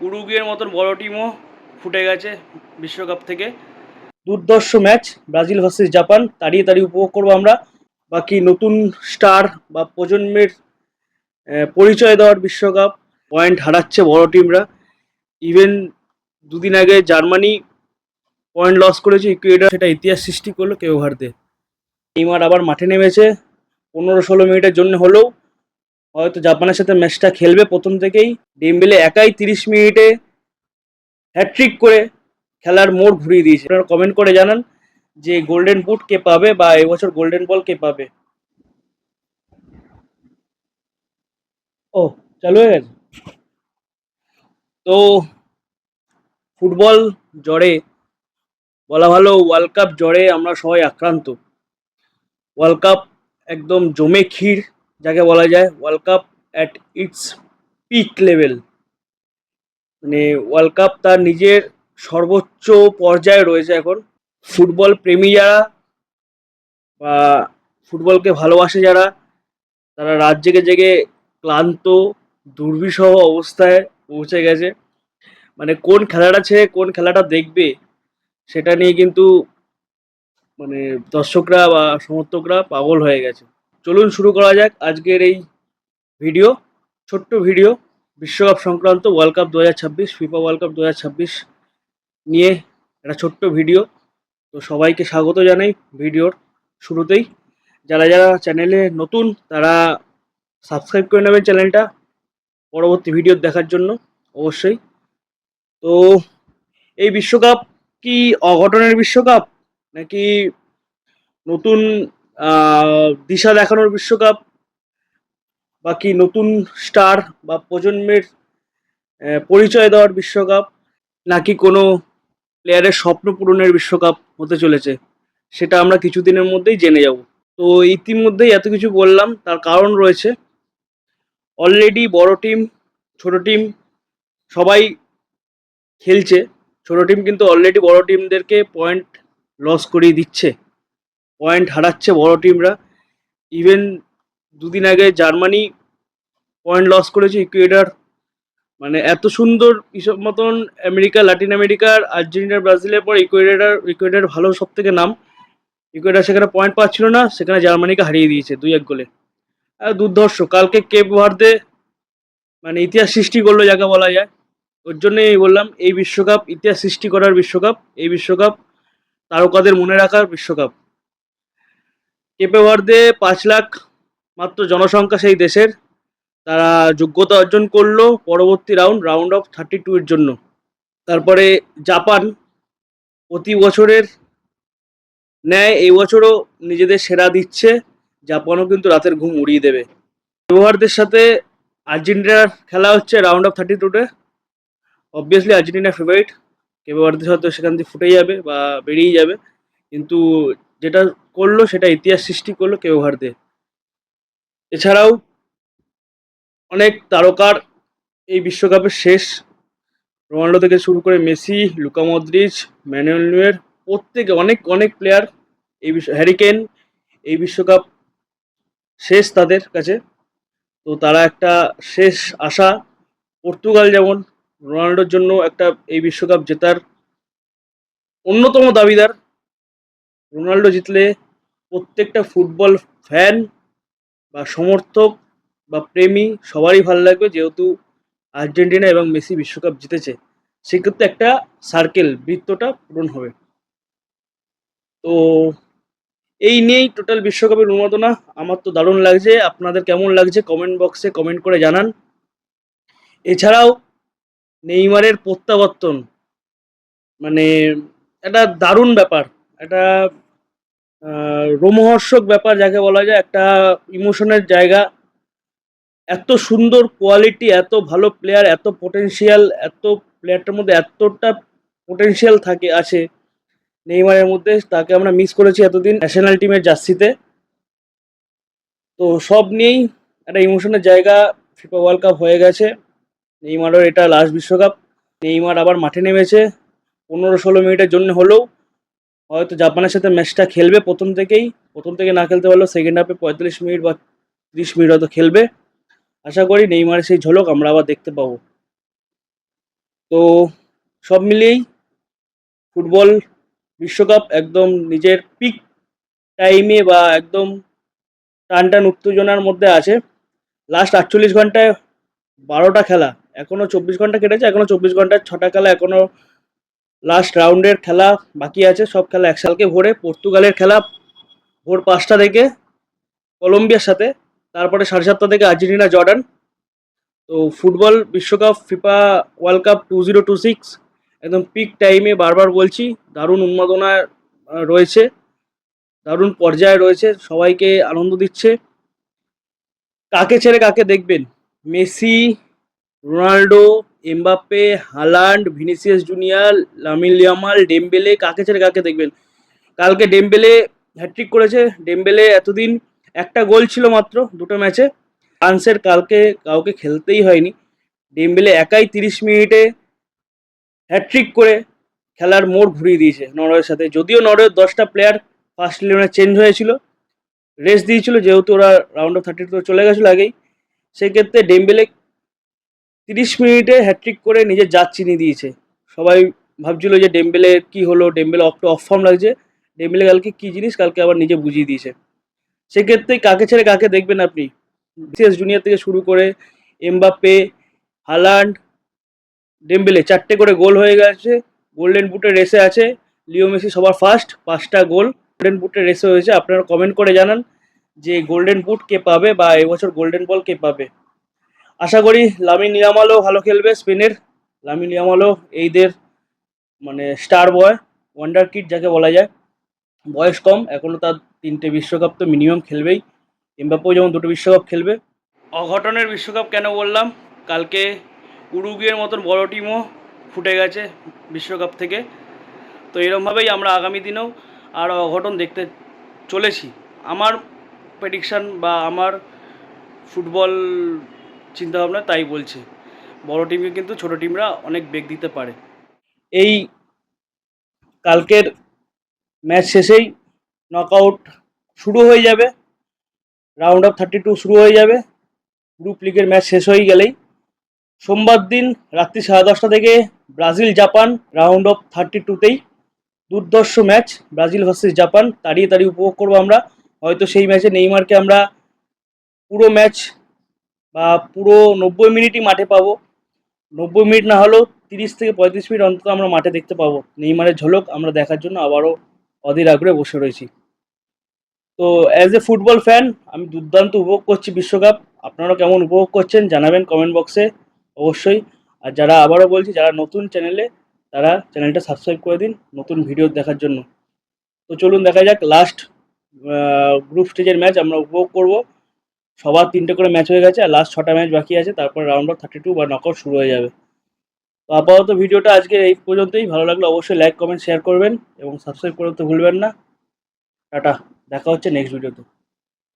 উরুগুয়ের মতন বড় টিমও ফুটে গেছে বিশ্বকাপ থেকে। দুর্ধর্ষ ম্যাচ ব্রাজিল ভার্সেস জাপান, তাড়িয়ে তাড়িয়ে উপভোগ করবো আমরা। বাকি নতুন স্টার বা প্রজন্মের পরিচয় দেওয়ার বিশ্বকাপ। পয়েন্ট হারাচ্ছে বড় টিমরা। ইভেন দুদিন আগে জার্মানি পয়েন্ট লস করেছে ইকুয়েডর, সেটা ইতিহাস সৃষ্টি করলো কেউ ভারতে। নেইমার আবার মাঠে নেমেছে 15-16 মিনিটের জন্য হলেও। হয়তো জাপানের সাথে ম্যাচটা খেলবে প্রথম থেকেই। ডেম্বেলে একাই 30 মিনিটে হ্যাট্রিক করে খেলার মোড় ঘুরিয়ে দিয়েছে। আপনারা কমেন্ট করে জানান যে গোল্ডেন বুট কে পাবে বা এবছর গোল্ডেন বল কে পাবে। ও, চালু হয়ে গেছে। তো ফুটবল জ্বরে, বলা ভালো ওয়ার্ল্ড কাপ জ্বরে আমরা সবাই আক্রান্ত। ওয়ার্ল্ড কাপ একদম জমে ক্ষীর যাকে বলা যায়। World cup at its peak level, মানে ওয়ার্ল্ড কাপ তার নিজের সর্বোচ্চ পর্যায়ে রয়েছে এখন। ফুটবল প্রেমী যারা বা ফুটবলকে ভালোবাসে যারা, তারা রাত জেগে জেগে ক্লান্ত দুর্বিষহ অবস্থায় পৌঁছে গেছে। মানে কোন খেলাটা ছেড়ে কোন খেলাটা দেখবে সেটা নিয়ে কিন্তু মানে দর্শকরা বা সমর্থকরা পাগল হয়ে গেছে। চলুন শুরু করা যাক আজকের এই ভিডিও, ছোট্ট ভিডিও বিশ্বকাপ সংক্রান্ত। World cup 2026, FIFA world cup 2026 নিয়ে একটা ছোট্ট ভিডিও। তো সবাইকে স্বাগত জানাই ভিডিওর শুরুতেই। যারা যারা চ্যানেলে নতুন তারা সাবস্ক্রাইব করে নেবেন চ্যানেলটা পরবর্তী ভিডিও দেখার জন্য অবশ্যই। তো এই বিশ্বকাপ কি অঘটনের বিশ্বকাপ, নাকি নতুন দিশা দেখানোর বিশ্বকাপ, বা কি নতুন স্টার বা প্রজন্মের পরিচয় দেওয়ার বিশ্বকাপ, নাকি কোনো প্লেয়ারের স্বপ্ন পূরণের বিশ্বকাপ হতে চলেছে, সেটা আমরা কিছুদিনের মধ্যেই জেনে যাব। তো ইতিমধ্যেই এত কিছু বললাম, তার কারণ রয়েছে। অলরেডি বড় টিম ছোট টিম সবাই খেলছে। ছোট টিম কিন্তু অলরেডি বড় টিমদেরকে পয়েন্ট লস করিয়ে দিচ্ছে, পয়েন্ট হারাচ্ছে বড় টিমরা। ইভেন দুদিন আগে জার্মানি পয়েন্ট লস করেছে ইকুয়েডর। মানে এত সুন্দর হিসব মতন আমেরিকা, লাতিন আমেরিকার আর্জেন্টিনা ব্রাজিলের পর ইকুয়েডর ভালো সব থেকে নাম। ইকুয়েডর সেখানে পয়েন্ট পাচ্ছিল না, সেখানে জার্মানিকে হারিয়ে দিয়েছে 2-1 গোলে। দুর্ধর্ষ। কালকে কেপ ভার্দে মানে ইতিহাস সৃষ্টি করলো যাকে বলা যায়। ওর জন্যই বললাম এই বিশ্বকাপ ইতিহাস সৃষ্টি করার বিশ্বকাপ। এই বিশ্বকাপ তারকাদের মনে রাখার বিশ্বকাপ। কেপে ভার্দে 5 লাখ মাত্র জনসংখ্যা সেই দেশের, তারা যোগ্যতা অর্জন করলো পরবর্তী রাউন্ড অফ 32 এর জন্য। তারপরে জাপান প্রতি বছরের ন্যায় এই বছরও নিজেদের সেরা দিচ্ছে। জাপানও কিন্তু রাতের ঘুম উড়িয়ে দেবে। ব্যবহারদের সাথে আর্জেন্টিনার খেলা হচ্ছে রাউন্ড অফ 32-তে। Obviously Argentina favourite. ব্যবহারদের সাথে সেখান থেকে ফুটে যাবে বা বেরিয়ে যাবে, কিন্তু যেটা করলো সেটা ইতিহাস সৃষ্টি করলো কেউ ভারতে। এছাড়াও অনেক তারকার এই বিশ্বকাপের শেষ। রোনাল্ডো থেকে শুরু করে Messi, Luka Modric, Manuel Nuer, প্রত্যেকে অনেক অনেক প্লেয়ার এই হ্যারি কেন, এই বিশ্বকাপ শেষ তাদের কাছে। তো তারা একটা শেষ আশা। পর্তুগাল যেমন রোনাল্ডোর জন্য একটা এই বিশ্বকাপ জেতার অন্যতম দাবিদার। রোনাল্ডো জিতলে প্রত্যেকটা ফুটবল ফ্যান বা সমর্থক বা প্রেমী সবারই ভালো লাগবে, যেহেতু আর্জেন্টিনা এবং মেসি বিশ্বকাপ জিতেছে। সেক্ষেত্রে একটা সার্কেল, বৃত্তটা পূরণ হবে। তো এই নিয়েই টোটাল বিশ্বকাপের উন্মাদনা। আমার তো দারুণ লাগছে। আপনাদের কেমন লাগছে কমেন্ট বক্সে কমেন্ট করে জানান। এছাড়াও নেইমারের প্রত্যাবর্তন মানে একটা দারুণ ব্যাপার, একটা রোমহর্ষক ব্যাপার যাকে বলা যায়, একটা ইমোশনের জায়গা। এত সুন্দর কোয়ালিটি, এত ভালো প্লেয়ার, এত পোটেনশিয়াল, এত প্লেয়ারটার মধ্যে এতটা পোটেনশিয়াল আছে নেইমারের মধ্যে, তাকে আমরা মিস করেছি এতদিন ন্যাশনাল টিমের জার্সিতে। তো সব নিয়েই একটা ইমোশনের জায়গা। ফিফা ওয়ার্ল্ড কাপ হয়ে গেছে, নেইমারের এটা লাস্ট বিশ্বকাপ। নেইমার আবার মাঠে নেমেছে 15-16 মিনিটের জন্য হলেও। হয়তো জাপানের সাথে ম্যাচটা খেলবে প্রথম থেকে না খেলতে পারলেও সেকেন্ড হাফে 45 মিনিট বা 30 মিনিট হয়তো খেলবে। আশা করি নেইমারের সেই ঝলক আমরা আবার দেখতে পাবো। তো সব মিলিয়েই ফুটবল বিশ্বকাপ একদম নিজের পিক টাইমে বা একদম টান টান উত্তেজনার মধ্যে আছে। লাস্ট 48 ঘন্টায় 12টা খেলা, এখনও 24 ঘন্টা কেটেছে, এখনও 24 ঘন্টায় 6টা খেলা, এখনও লাস্ট রাউন্ডের খেলা বাকি আছে। সব খেলা একসালকে ভোরে, পর্তুগালের খেলা ভোর 5টা থেকে কলম্বিয়ার সাথে, তারপরে 7:30 থেকে আর্জেন্টিনা জর্ডান। তো ফুটবল বিশ্বকাপ ফিফা ওয়ার্ল্ড কাপ 2026 একদম পিক টাইমে, বারবার বলছি, দারুণ উন্মাদনায় রয়েছে, দারুণ পর্যায়ে রয়েছে, সবাইকে আনন্দ দিচ্ছে। কাকে ছেড়ে কাকে দেখবেন? Messi, Ronaldo, Mbappe, Haaland, Vinicius junior, Lamine Yamal, Dembélé, কাকে ছেড়ে কাকে দেখবেন? কালকে ডেম্বেলে হ্যাট্রিক করেছে। ডেম্বেলে এতদিন একটা গোল ছিল মাত্র দুটো ম্যাচে। ফ্রান্সের কালকে কাউকে খেলতেই হয়নি। ডেম্বেলে একাই 30 মিনিটে হ্যাট্রিক করে খেলার মোড় ঘুরিয়ে দিয়েছে নরওয়ের সাথে। যদিও নরওয়ের 10টা প্লেয়ার ফার্স্ট ইলেভেনে চেঞ্জ হয়েছিল, রেস্ট দিয়েছিল, যেহেতু ওরা রাউন্ড অফ 32 চলে গেছিলো আগেই। সেক্ষেত্রে ডেম্বেলে 30 মিনিটে হ্যাট্রিক করে নিজের জাত চিনিয়ে দিয়েছে। সবাই ভাবছিল যে ডেম্বেলে কি হলো, ডেম্বেলে অফ ফর্ম লাগছে। ডেম্বেলে কালকে কি জিনিস, কালকে আবার নিজে বুঝিয়ে দিয়েছে। সেক্ষেত্রে কাকে ছেড়ে কাকে দেখবেন আপনি? ভিনিসিয়াস জুনিয়র থেকে শুরু করে এমবাপ্পে, হালান্ড, ডেম্বেলে 4টে করে গোল হয়ে গেছে। গোল্ডেন বুটের রেসে আছে লিও মেসি সবার ফার্স্ট, 5টা গোল গোল্ডেন বুটের রেসে হয়েছে। আপনারা কমেন্ট করে জানান যে গোল্ডেন বুট কে পাবে বা এবছর গোল্ডেন বল কে পাবে। আশা করি লামিন ইয়ামালও ভালো খেলবে। স্পেনের লামিন ইয়ামালও এইদের মানে স্টার বয়, ওয়ান্ডার কিড যাকে বলা যায়। বয়স কম, এখনও তার 3টে বিশ্বকাপ তো মিনিমাম খেলবেই। এমবাপ্পেও যেমন 2টো বিশ্বকাপ খেলবে। অঘটনের বিশ্বকাপ কেন বললাম? কালকে উরুগুয়ের মতন বড় টিমও ফুটে গেছে বিশ্বকাপ থেকে। তো এরমভাবেই আমরা আগামী দিনেও আরও অঘটন দেখতে চলেছি। আমার প্রেডিকশান বা আমার ফুটবল চিন্তাভাবনা তাই বলছে, বড় টিমকে কিন্তু ছোট টিমরা অনেক বেগ দিতে পারে। এই কালকের ম্যাচ শেষেই নকআউট শুরু হয়ে যাবে, রাউন্ড অফ 32 শুরু হয়ে যাবে। গ্রুপ লিগের ম্যাচ শেষ হয়ে গেলেই সোমবার দিন রাত্রি 10:30 থেকে ব্রাজিল জাপান, রাউন্ড অফ 32তেই দুর্ধর্ষ ম্যাচ, ব্রাজিল ভার্সেস জাপান। তাড়িয়ে তাড়িয়ে উপভোগ করবো আমরা। হয়তো সেই ম্যাচে নেইমারকে আমরা পুরো ম্যাচ বা পুরো 90 মিনিটই মাঠে পাবো। 90 মিনিট না হলেও 30 থেকে 35 মিনিট অন্তত আমরা মাঠে দেখতে পাবো। নেইমারের ঝলক আমরা দেখার জন্য আবারও অধীর আগ্রহে বসে রয়েছি। তো অ্যাজ এ ফুটবল ফ্যান আমি দুর্দান্ত উপভোগ করছি বিশ্বকাপ। আপনারা কেমন উপভোগ করছেন জানাবেন কমেন্ট বক্সে অবশ্যই। আর যারা, আবারও বলছি, যারা নতুন চ্যানেলে, তারা চ্যানেলটা সাবস্ক্রাইব করে দিন নতুন ভিডিও দেখার জন্য। তো চলুন দেখা যাক লাস্ট গ্রুপ স্টেজের ম্যাচ আমরা উপভোগ করব। সবার 3টে করে ম্যাচ হয়ে গেছে, আর লাস্ট 6টা ম্যাচ বাকি আছে, তারপর রাউন্ড অফ 32 বা নকআউট শুরু হয়ে যাবে। তো আপাতত ভিডিওটা আজকে এই পর্যন্তই। ভালো লাগলে অবশ্যই লাইক কমেন্ট শেয়ার করবেন এবং সাবস্ক্রাইব করতে ভুলবেন না। টাটা, দেখা হচ্ছে নেক্সট ভিডিওতে।